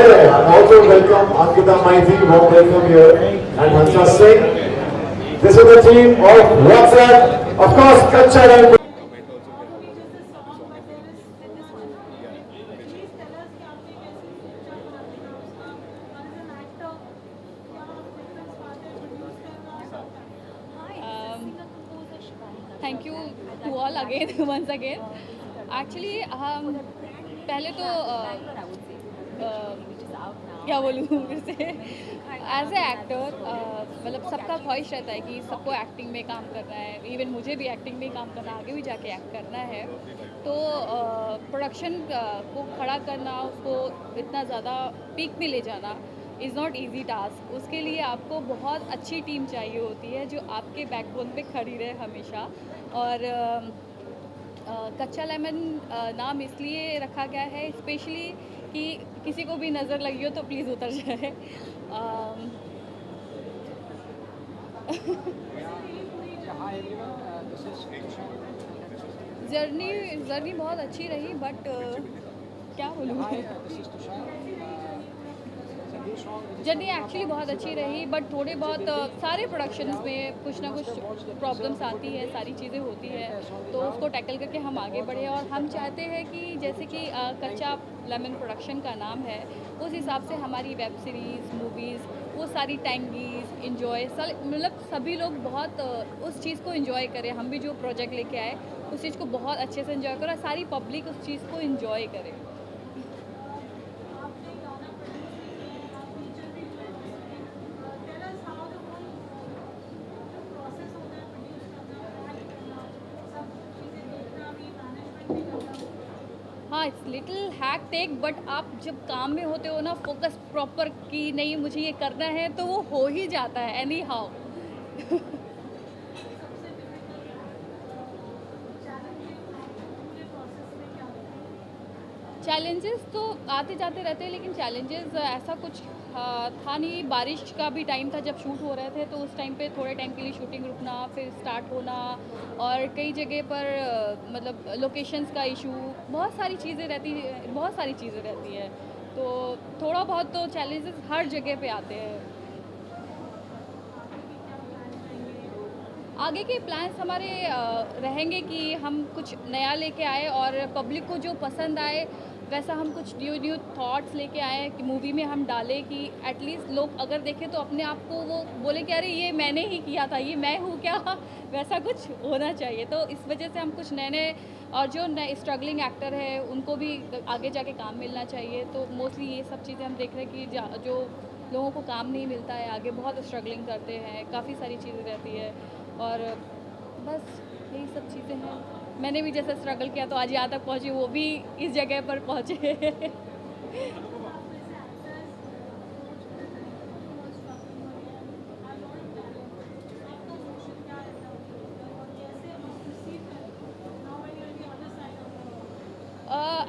there, and also welcome Ankita Maiti, warm welcome here, and Hansha Singh. This is the team of WhatsApp, of course, Kacha and thank you to all again once again actually हम पहले तो क्या बोलूँ फिर से as a actor मतलब सबका ख्वाहिश रहता है कि सबको एक्टिंग में काम करना है, इवन मुझे भी एक्टिंग में काम करना, आगे भी जाके एक्ट करना है। तो प्रोडक्शन को खड़ा करना, उसको इतना ज़्यादा पीक में ले जाना इज़ नॉट ईजी टास्क। उसके लिए आपको बहुत अच्छी टीम चाहिए होती है जो आपके बैकबोन पे खड़ी रहे हमेशा। और कच्चा लेमन नाम इसलिए रखा गया है स्पेशली कि किसी को भी नज़र लगी हो तो प्लीज़ उतर जाए। जर्नी बहुत अच्छी रही, बट क्या बोलूँ जर्नी एक्चुअली बहुत अच्छी रही, बट थोड़े बहुत सारे प्रोडक्शंस में कुछ ना कुछ प्रॉब्लम्स आती है, सारी चीज़ें होती है, तो उसको टैकल करके हम आगे बढ़े। और हम चाहते हैं कि जैसे कि कच्चा लेमन प्रोडक्शन का नाम है, उस हिसाब से हमारी वेब सीरीज़, मूवीज़, वो सारी टैंगीज इन्जॉय, मतलब सभी लोग बहुत उस चीज़ को इन्जॉय करें। हम भी जो प्रोजेक्ट लेके आए उस चीज़ को बहुत अच्छे से इन्जॉय करें और सारी पब्लिक उस चीज़ को इन्जॉय करे। हाँ, इट्स लिटिल हैक्टिक, बट आप जब काम में होते हो ना, फोकस प्रॉपर कि नहीं मुझे ये करना है, तो वो हो ही जाता है एनी हाउ। चैलेंजेस तो आते जाते रहते हैं, लेकिन चैलेंजेस ऐसा कुछ था नहीं। बारिश का भी टाइम था जब शूट हो रहे थे, तो उस टाइम पे थोड़े टाइम के लिए शूटिंग रुकना, फिर स्टार्ट होना, और कई जगह पर मतलब लोकेशंस का इशू, बहुत सारी चीज़ें रहती है। तो थोड़ा बहुत तो चैलेंजेस हर जगह पे आते हैं। आगे के प्लान्स हमारे रहेंगे कि हम कुछ नया लेके आए और पब्लिक को जो पसंद आए वैसा हम कुछ न्यू थॉट्स लेके आए कि मूवी में हम डालें, कि एटलीस्ट लोग अगर देखें तो अपने आप को वो बोले कि अरे ये मैंने ही किया था, ये मैं हूँ क्या वैसा कुछ होना चाहिए। तो इस वजह से हम कुछ नए नए, और जो नए स्ट्रगलिंग एक्टर है उनको भी आगे जाके काम मिलना चाहिए। तो मोस्टली ये सब चीज़ें हम देख रहे हैं कि जो लोगों को काम नहीं मिलता है, आगे बहुत स्ट्रगलिंग करते हैं, काफ़ी सारी चीज़ें रहती है, और बस यही सब चीज़ें हैं। मैंने भी जैसे स्ट्रगल किया तो आज यहाँ तक पहुँची, वो भी इस जगह पर पहुँचे।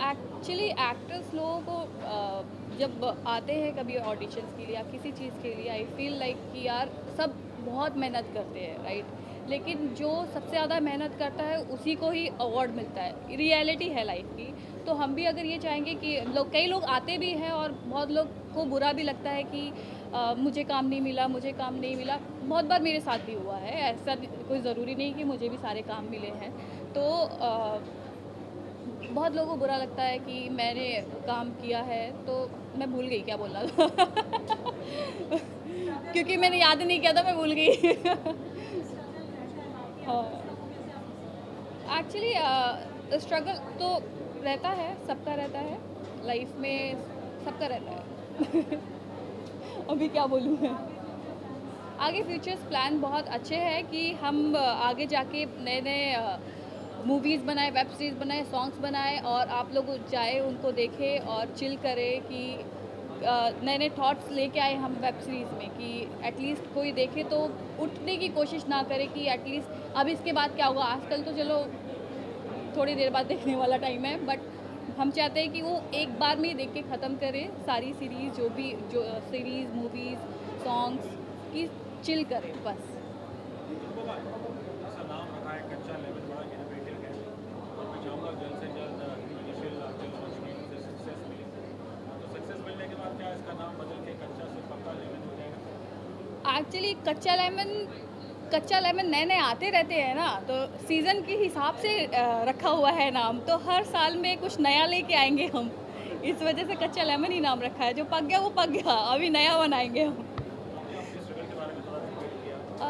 एक्चुअली एक्टर्स लोगों को जब आते हैं कभी ऑडिशंस के लिए या किसी चीज़ के लिए, आई फील लाइक कि यार सब बहुत मेहनत करते हैं, राइट, लेकिन जो सबसे ज़्यादा मेहनत करता है उसी को ही अवार्ड मिलता है। रियलिटी है लाइफ की। तो हम भी अगर ये चाहेंगे कि कई लोग आते भी हैं और बहुत लोग को बुरा भी लगता है कि मुझे काम नहीं मिला, मुझे काम नहीं मिला। बहुत बार मेरे साथ भी हुआ है ऐसा, कोई ज़रूरी नहीं कि मुझे भी सारे काम मिले हैं। तो बहुत लोगों को बुरा लगता है कि मैंने काम किया है, तो मैं भूल गई क्या बोलना था। क्योंकि मैंने याद नहीं किया था, मैं भूल गई। हाँ, एक्चुअली स्ट्रगल तो रहता है, सबका रहता है लाइफ में, सबका रहता है। अभी क्या बोलूँ मैं। आगे फ्यूचर्स प्लान बहुत अच्छे हैं कि हम आगे जाके नए नए मूवीज़ बनाए, वेब सीरीज़ बनाए, सॉन्ग्स बनाए, और आप लोग जाए उनको देखें और चिल करें, कि नए नए थॉट्स लेके आए हम वेब सीरीज़ में, कि एटलीस्ट कोई देखे तो उठने की कोशिश ना करे कि एटलीस्ट अब इसके बाद क्या होगा। आजकल तो चलो थोड़ी देर बाद देखने वाला टाइम है, बट हम चाहते हैं कि वो एक बार में ही देख के ख़त्म करें सारी सीरीज़, जो सीरीज़, मूवीज़, सॉन्ग्स की चिल करें बस। ऐसा नाम रखा है कच्चा लेमन, बड़ा इनोवेटिव है, और मैं चाहूँगा जल्द से जल्द इनिशियल जो लॉन्च में उसे सक्सेस मिले। तो सक्सेस मिलने के बाद क्या इसका नाम बदल के कच्चा से पक्का लेमन हो जाएगा? एक्चुअली कच्चा लेमन नए नए आते रहते हैं ना, तो सीज़न के हिसाब से रखा हुआ है नाम। तो हर साल में कुछ नया लेके आएंगे हम, इस वजह से कच्चा लेमन ही नाम रखा है। जो पक गया वो पक गया, अभी नया बनाएंगे हम। अपने स्ट्रगल के बारे में थोड़ा रिलेट किया, अ,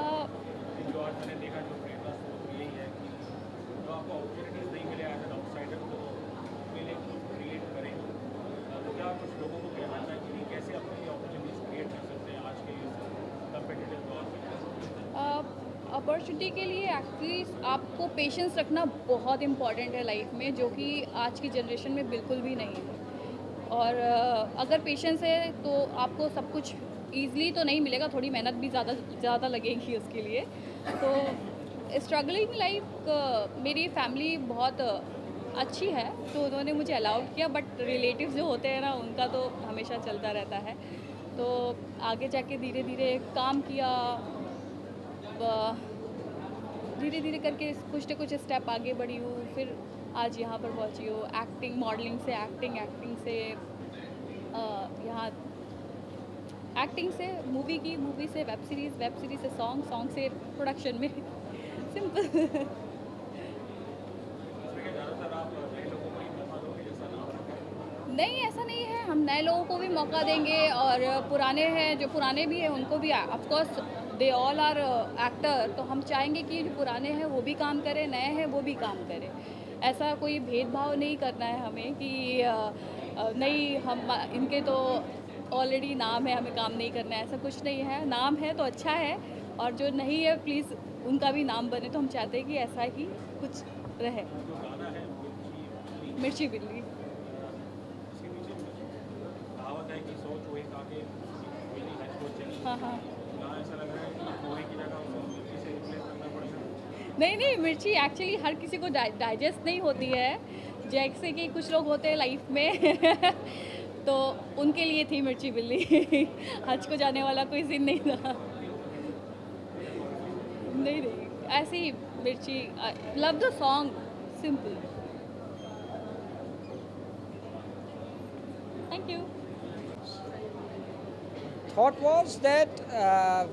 जो आज मैंने देखा जो ट्रेंड था वो यही है कि जो आपको अपॉर्चुनिटीज़ नहीं मिले एज एन आउटसाइडर तो मिले क्रिएट करें। तो क्या कुछ लोगों को कहना चाहिए कि कैसे अपनी अपॉर्चुनिटीज़ क्रिएट कर सकते हैं आज के इस कम्पिटिटिव दौर में? अपॉर्चुनिटी के लिए एक्चुअली आपको पेशेंस रखना बहुत इम्पॉर्टेंट है लाइफ में, जो कि आज की जनरेशन में बिल्कुल भी नहीं है। और अगर पेशेंस है तो आपको सब कुछ ईज़िली तो नहीं मिलेगा, थोड़ी मेहनत भी ज़्यादा लगेगी उसके लिए। तो स्ट्रगलिंग लाइफ, मेरी फैमिली बहुत अच्छी है, तो उन्होंने मुझे अलाउड किया। बट रिलेटिव्स जो होते हैं ना, उनका तो हमेशा चलता रहता है। तो आगे जाके धीरे धीरे काम किया, धीरे धीरे करके कुछ न कुछ स्टेप आगे बढ़ी हूँ, फिर आज यहाँ पर पहुँची हूँ। एक्टिंग, मॉडलिंग से एक्टिंग से यहाँ एक्टिंग से मूवी से वेब सीरीज़ से सॉन्ग से प्रोडक्शन में सिंपल। इसमें क्या ज़्यादातर आप नए लोगों को ही मौका दोगे जैसा नाम रखा है? नहीं, ऐसा नहीं है। हम नए लोगों को भी मौका देंगे, और पुराने हैं, जो पुराने भी हैं उनको भी। Of course they all are actor, तो हम चाहेंगे कि जो पुराने हैं वो भी काम करें, नए हैं वो भी काम करें। ऐसा कोई भेदभाव नहीं करना है हमें कि नहीं हम इनके तो ऑलरेडी नाम है, हमें काम नहीं करना है, ऐसा कुछ नहीं है। नाम है तो अच्छा है, और जो नहीं है प्लीज़ उनका भी नाम बने। तो हम चाहते हैं कि ऐसा ही कुछ रहे। जो गाना है मिर्ची बिल्ली। इसके पीछे कहावत है कि सोच वही आगे मिली है सोच चली। हाँ। यहाँ ऐसा लग रहा है कि पोहे की जगह उसको मिर्ची से रिप्लेस करना पड़ेगा। नहीं, मिर्ची एक्चुअली हर किसी को डाइजेस्ट नहीं होती है। जैसे कि कुछ लोग होते हैं लाइफ में तो उनके लिए थी मिर्ची बिल्ली हज को जाने वाला कोई सीन नहीं था। नहीं, ऐसे ही मिर्ची। Love the song, simple. Thank you. Thought was that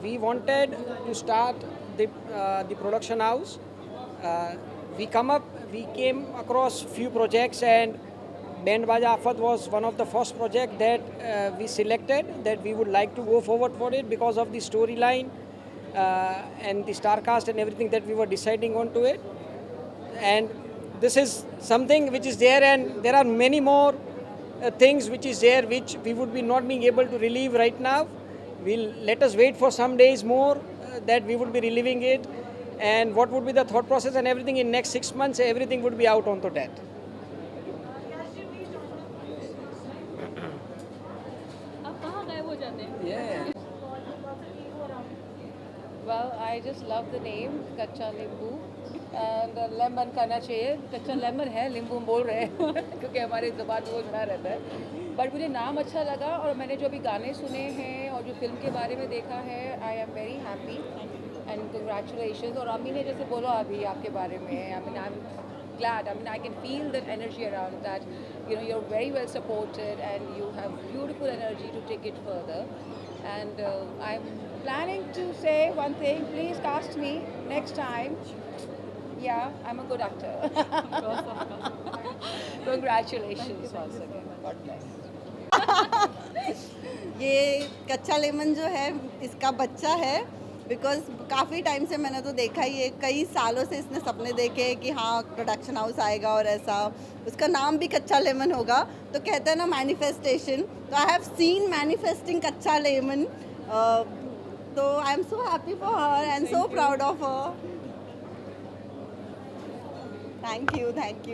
we wanted to start the production house. We came across few projects, and Band Baja Afat was one of the first project that we selected, that we would like to go forward for it because of the storyline and the star cast and everything that we were deciding onto it. And this is something which is there, and there are many more things which is there which we would be not being able to relieve right now. Let us wait for some days more that we would be relieving it, and what would be the thought process and everything in next 6 months, everything would be out onto that. आप कहाँ गायब हो जाते हैं? Yeah. Well, I just love the name कच्चा नींबू, and lemon कहना चाहिए। कच्चा लेमन है, नींबू बोल रहे हैं क्योंकि हमारी ज़ुबान वो जुड़ा रहता है। बट मुझे नाम अच्छा लगा, और मैंने जो अभी गाने सुने हैं और जो फिल्म के बारे में देखा है, I am very happy and congratulations. और अम्मी ने जैसे बोला अभी आपके बारे में, I am glad. I mean, I can feel that energy around that. You know, you're very well supported and you have beautiful energy to take it further. And I'm planning to say one thing. Please cast me next time. Yeah, I'm a good actor. Congratulations once again. God bless. ये कच्चा lemon जो है इसका बच्चा है, because काफ़ी time से मैंने तो देखा ही है, कई सालों से इसने सपने देखे कि हाँ प्रोडक्शन हाउस आएगा और ऐसा, उसका नाम भी कच्चा लेमन होगा। तो कहते हैं ना मैनिफेस्टेशन, तो आई हैव सीन मैनिफेस्टिंग कच्चा लेमन। तो I am so happy for her and so proud of her. Thank you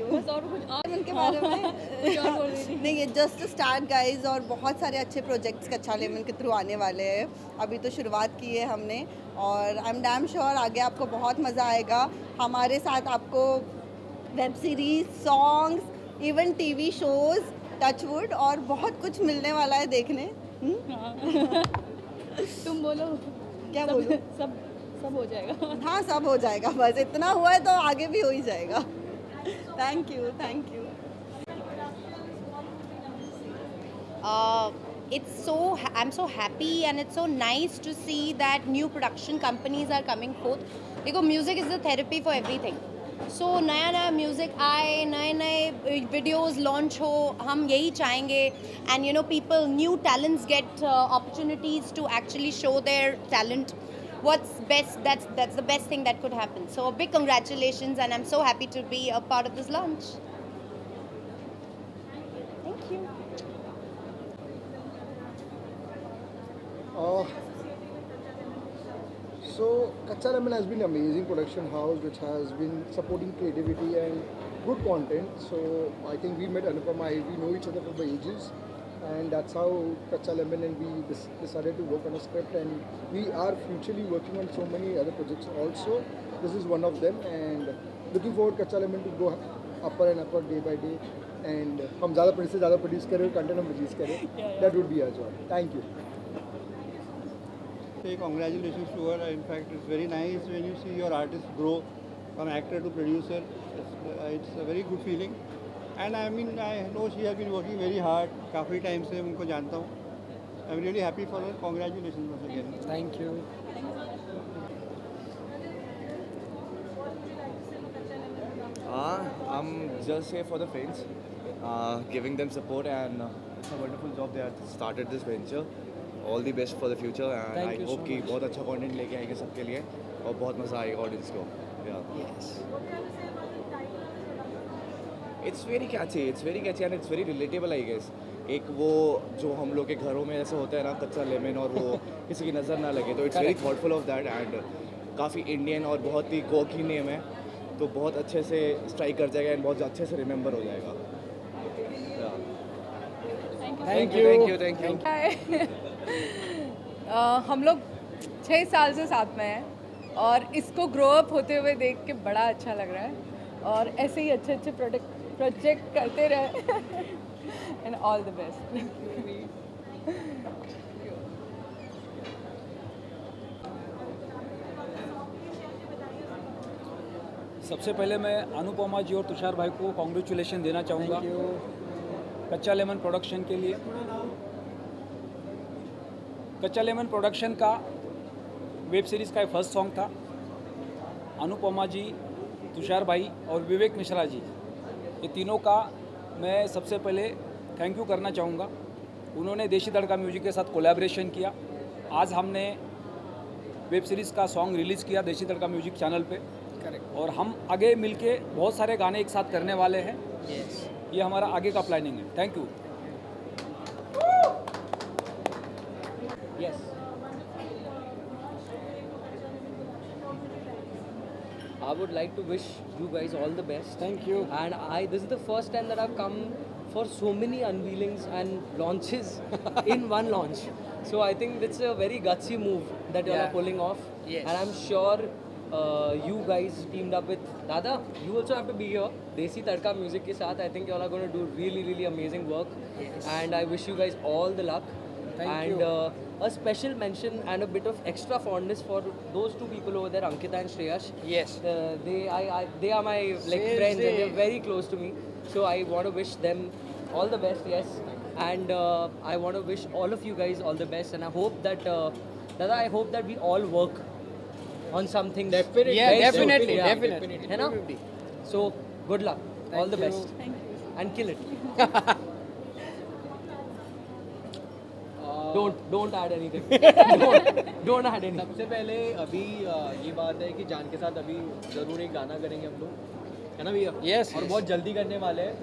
बस और कुछ और उनके बारे में कुछ और बोल रही थी। नहीं, ये जस्ट स्टार्ट गाइज, और बहुत सारे अच्छे प्रोजेक्ट्स कच्चा लेमन के थ्रू आने वाले हैं। अभी तो शुरुआत की है हमने, और आई एम डैम श्योर आगे आपको बहुत मज़ा आएगा। हमारे साथ आपको web series, songs, even TV shows, touchwood और बहुत कुछ मिलने वाला है देखने। तुम बोलो, क्या बोलूं? सब हो जाएगा। हाँ, सब हो जाएगा, बस इतना हुआ है तो आगे भी हो ही जाएगा। Thank you. I'm so happy and it's so nice to see that new production companies are coming forth. देखो music is the therapy for everything. So नया नया म्यूज़िक आए, नए नए वीडियोस लॉन्च हो, हम यही चाहेंगे. And you know, people, new talents get opportunities to actually show their talent. What's best, that's the best thing that could happen. So a big congratulations, and I'm so happy to be a part of this launch. Thank you. So Kacha Lemon has been an amazing production house which has been supporting creativity and good content. So I think we met Anupama, we know each other for the ages, and that's how Kacha Lemon and we decided to work on a script, and we are futurely working on so many other projects also. This is one of them, and looking forward Kacha Lemon to go upper and upper day by day, and हम ज़्यादा produce करें, content हम release करें. That would be our job. Thank you. Say congratulations to her. In fact, it's very nice when you see your artist grow from actor to producer. It's a very good feeling. And I mean, I know she has been working very hard. काफ़ी time से उनको जानता हूँ. I'm really happy for her. Congratulations once again. Thank you. I'm just here for the friends, giving them support, and it's a wonderful job they have started this venture. All the best for the future, and Thank I you hope so कि much. बहुत अच्छा content लेके आएंगे सबके लिए और बहुत मज़ा आएगा ऑडियंस को. Yes. It's very catchy and it's very relatable I guess. एक वो जो हम लोग के घरों में ऐसे होता है ना, कच्चा लेमन, और वो किसी की नज़र ना लगे, तो it's very thoughtful of that, and काफ़ी इंडियन और बहुत ही कोकी नेम है, तो बहुत अच्छे से स्ट्राइक कर जाएगा एंड बहुत अच्छे से रिमेंबर हो जाएगा. Thank you. Thank you. हम लोग 6 साल से साथ में हैं और इसको ग्रो अप होते हुए देख के बड़ा अच्छा लग रहा है, और ऐसे ही अच्छे अच्छे प्रोजेक्ट करते रहे एंड ऑल द बेस्ट. सबसे पहले मैं अनुपमा जी और तुषार भाई को कॉन्ग्रेचुलेशन देना चाहूँगा कच्चा लेमन प्रोडक्शन के लिए. कच्चा लेमन प्रोडक्शन का वेब सीरीज़ का फर्स्ट सॉन्ग था. अनुपमा जी, तुषार भाई और विवेक मिश्रा जी, ये तीनों का मैं सबसे पहले थैंक यू करना चाहूँगा. उन्होंने देसी तड़का म्यूजिक के साथ कोलैबोरेशन किया. आज हमने वेब सीरीज़ का सॉन्ग रिलीज़ किया देसी तड़का म्यूजिक चैनल पे. Correct. और हम आगे मिलके बहुत सारे गाने एक साथ करने वाले हैं. Yes. ये हमारा आगे का प्लानिंग है. Thank you. Yes. I would like to wish you guys all the best. Thank you. And this is the first time that I've come for so many unveilings and launches in one launch. So I think it's a very gutsy move that you all are Yeah. pulling off. Yes. And I'm sure you guys teamed up with Dada. You also have to be here. Desi Tadka Music ke saath. I think you all are going to do really, really amazing work. Yes. And I wish you guys all the luck. Thank and you. A special mention and a bit of extra fondness for those two people over there, Ankita and Shreyash. Yes. They are my like Same, friends, and they're same. very close to me. So I want to wish them all the best. Yes, and I want to wish all of you guys all the best. And I hope that Dada, I hope that we all work on something. Definitely. Yeah, very soon. definitely, Yeah. definitely. है ना? So good luck. All the you. best. Thank you. And kill it. Don't add anything. don't add anything. सबसे पहले अभी ये बात है कि जान के साथ अभी ज़रूर एक गाना करेंगे हम लोग, है ना भैया? Yes, और yes. बहुत जल्दी करने वाले हैं,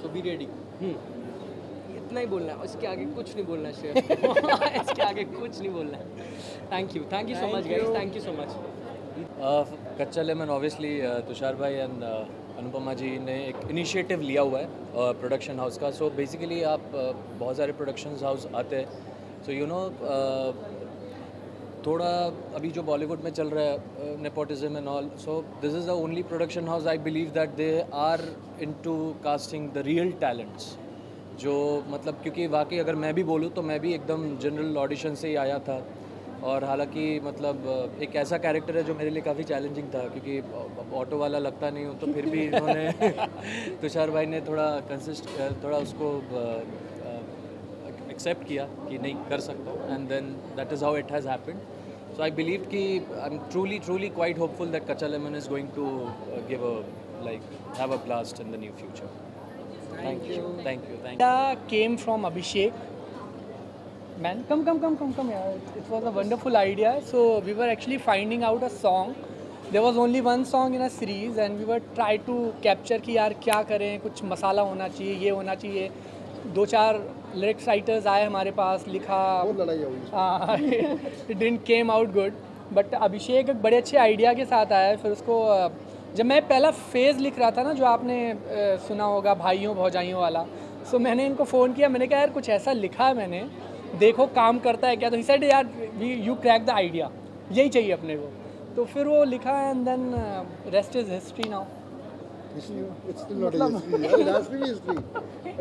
तो बी रेडी. इतना ही बोलना है, इसके आगे कुछ नहीं बोलना है शेयर. इसके आगे कुछ नहीं बोलना है. Thank you so much guys, thank you so much. कच्चा लेमन ऑब्वियसली तुषार भाई एंड अनुपमा जी ने एक इनिशिएटिव लिया हुआ है प्रोडक्शन हाउस का. सो बेसिकली आप बहुत सारे प्रोडक्शन हाउस आते हैं, सो यू नो थोड़ा अभी जो बॉलीवुड में चल रहा है nepotism and all, so this is the only production house I believe that they are into casting the real talents. जो मतलब क्योंकि वाकई अगर मैं भी बोलूँ तो मैं भी एकदम जनरल ऑडिशन से ही आया था, और हालांकि मतलब एक ऐसा कैरेक्टर है जो मेरे लिए काफ़ी चैलेंजिंग था क्योंकि ऑटो वाला लगता नहीं हूँ, तो फिर भी इन्होंने तुषार भाई ने थोड़ा उसको एक्सेप्ट किया कि नहीं कर सकता हूँ, and then that is how it has happened. So I believe कि I'm truly quite hopeful that Kacha Lemon is going to have a blast in the near future. Thank you. Came from Abhishek. Man, come yeah. It was a wonderful idea. So we were actually finding out a song. There was only one song in a series and we were try to capture कि यार क्या करें, कुछ मसाला होना चाहिए, ये होना चाहिए. 2-4 लिरिक्स राइटर्स आए हमारे पास, लिखा. बहुत लड़ाई हुई. हाँ, it didn't came out good. But Abhishek एक बड़े अच्छे आइडिया के साथ आया. फिर उसको जब मैं पहला फेज़ लिख रहा था ना, जो आपने सुना होगा भाइयों भौजाइयों वाला, सो मैंने इनको फ़ोन किया. मैंने कहा यार कुछ ऐसा लिखा है मैंने, देखो काम करता है क्या. तो ही सेड यार यू क्रैक द आइडिया, यही चाहिए अपने को. तो फिर वो लिखा है and then rest is history now. It's still not a history. It has to be history.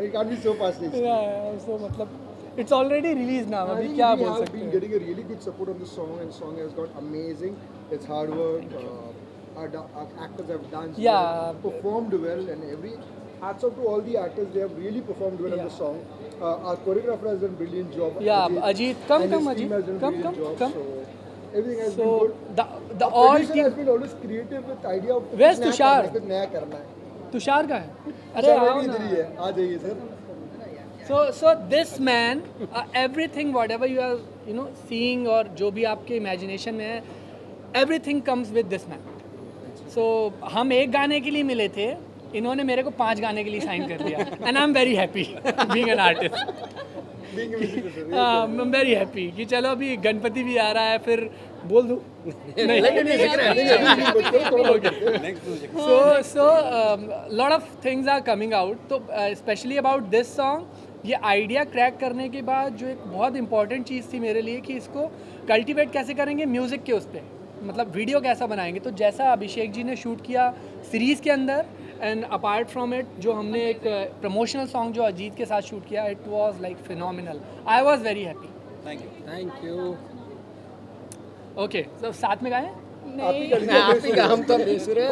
It can't be so fast history. Yeah, so मतलब it's already released now. अभी क्या बोल सकते हैं? We have been getting a really good support on the song, and the song has got amazing. It's hard work. Our actors have danced well, performed well, and hats off to all the actors. They have really performed well on the song. Our choreographer has done a brilliant job. Yeah, Ajit, come, Ajit, come. So everything has been good. The all team has been always creative with idea of where's Tushar? कुछ नया करना है. तुषार का है? अरे आओ ना. इधर ही है, आ जाइए sir. So this man, everything whatever you are seeing और जो भी आपके imagination में है, everything comes with this man. So हम एक गाने के लिए मिले थे, इन्होंने मेरे को 5 गाने के लिए साइन कर दिया. And I'm very happy being an artist. I'm very happy कि चलो अभी गणपति भी आ रहा है, फिर बोल दूँ. So lot of things are coming out. तो especially about this song, ये आइडिया क्रैक करने के बाद जो एक बहुत इंपॉर्टेंट चीज़ थी मेरे लिए कि इसको कल्टिवेट कैसे करेंगे म्यूज़िक के उस पर, मतलब वीडियो कैसा बनाएंगे. तो जैसा अभिषेक जी ने शूट किया सीरीज़ के अंदर, एंड अपार्ट फ्रॉम इट जो हमने एक प्रमोशनल सॉन्ग जो अजीत के साथ शूट किया, it was like phenomenal. I was very happy. Thank you. Okay, तो साथ में गाएं. हम तो बेसुरे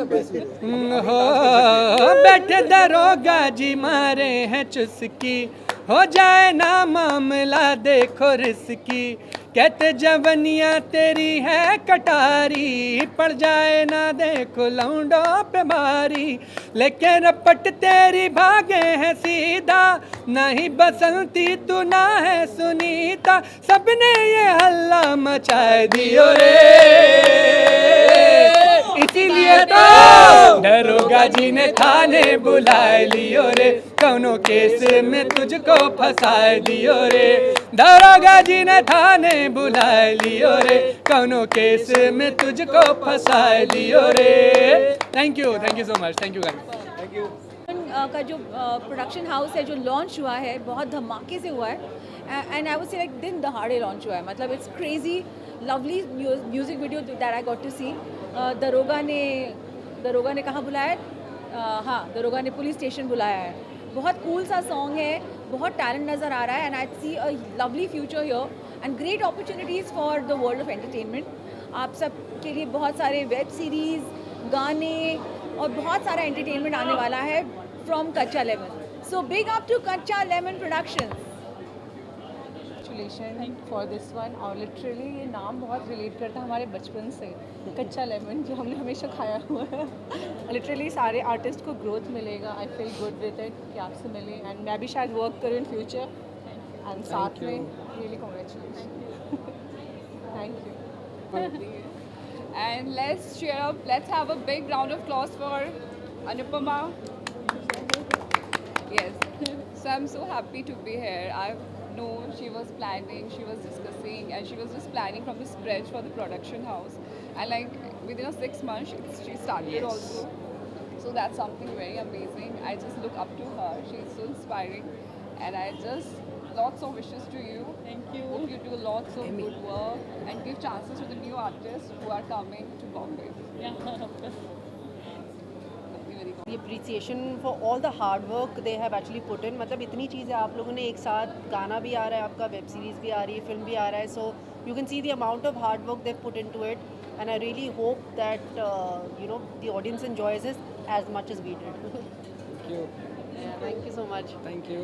बैठे दरोगा जी मारे हैं चुस्की, हो जाए ना मामला देखो रिस्की. कहते जवनिया तेरी है कटारी, पड़ जाए ना देखो लौंडों पे भारी. लेके रपट तेरी भागे हैं सीधा, नहीं बसंती तू ना है सुनीता. सबने ये हल्ला मचाए दियो रे, इसीलिए तो दरोगा जी ने थाने बुलाए लियो रे. कौनो केस में तुझको फंसाए दियो रे, दरोगा जी ने थाने बुलाए लियो रे. कौनो केस में तुझको फंसाए लियो रे. Thank you so much. Thank you guys. Thank you. का जो प्रोडक्शन हाउस है जो लॉन्च हुआ है बहुत धमाके से हुआ है. And I would say like दिन दहाड़े लॉन्च हुआ है. मतलब it's crazy lovely music video that I got to see. दरोगा ने कहाँ बुलाया है? हाँ, दरोगा ने पुलिस स्टेशन बुलाया है. बहुत कूल सा सॉन्ग है, बहुत टैलेंट नज़र आ रहा है. And I see a lovely future here and great opportunities for the world of entertainment. आप सब के लिए बहुत सारे वेब सीरीज़, गाने और बहुत सारा एंटरटेनमेंट आने वाला है from Kachcha Lemon. So big up to Kachcha Lemon productions. Congratulation for this one. और लिटरली ये नाम बहुत रिलेट करता है हमारे बचपन से, कच्चा लेमन जो हमने हमेशा खाया हुआ है. लिटरली सारे आर्टिस्ट को ग्रोथ मिलेगा. I feel good with it कि आपसे मिले, एंड मैं भी शायद वर्क करूँ इन फ्यूचर. एंड साथ में really congratulation. Thank you. And let's cheer up. Let's have a big round of applause for Anupama. Yes. So I'm so happy to be here. I know she was planning, she was discussing, and she was just planning from the scratch for the production house. And like within a 6 months, she started also. So that's something very amazing. I just look up to her. She's so inspiring, and I just lots of wishes to you. Thank you. Hope you do lots of good work and give chances to the new artists who are coming to Bombay. Appreciation for all the hard work they have actually put in. मतलब इतनी चीज़ें आप लोगों ने एक साथ, गाना भी आ रहा है आपका, वेब सीरीज़ भी आ रही है, फिल्म भी आ रहा है. So you can see the amount of hard work they've put into it, and I really hope that the audience enjoys this as much as we did. Thank you. Yeah, thank you so much. Thank you.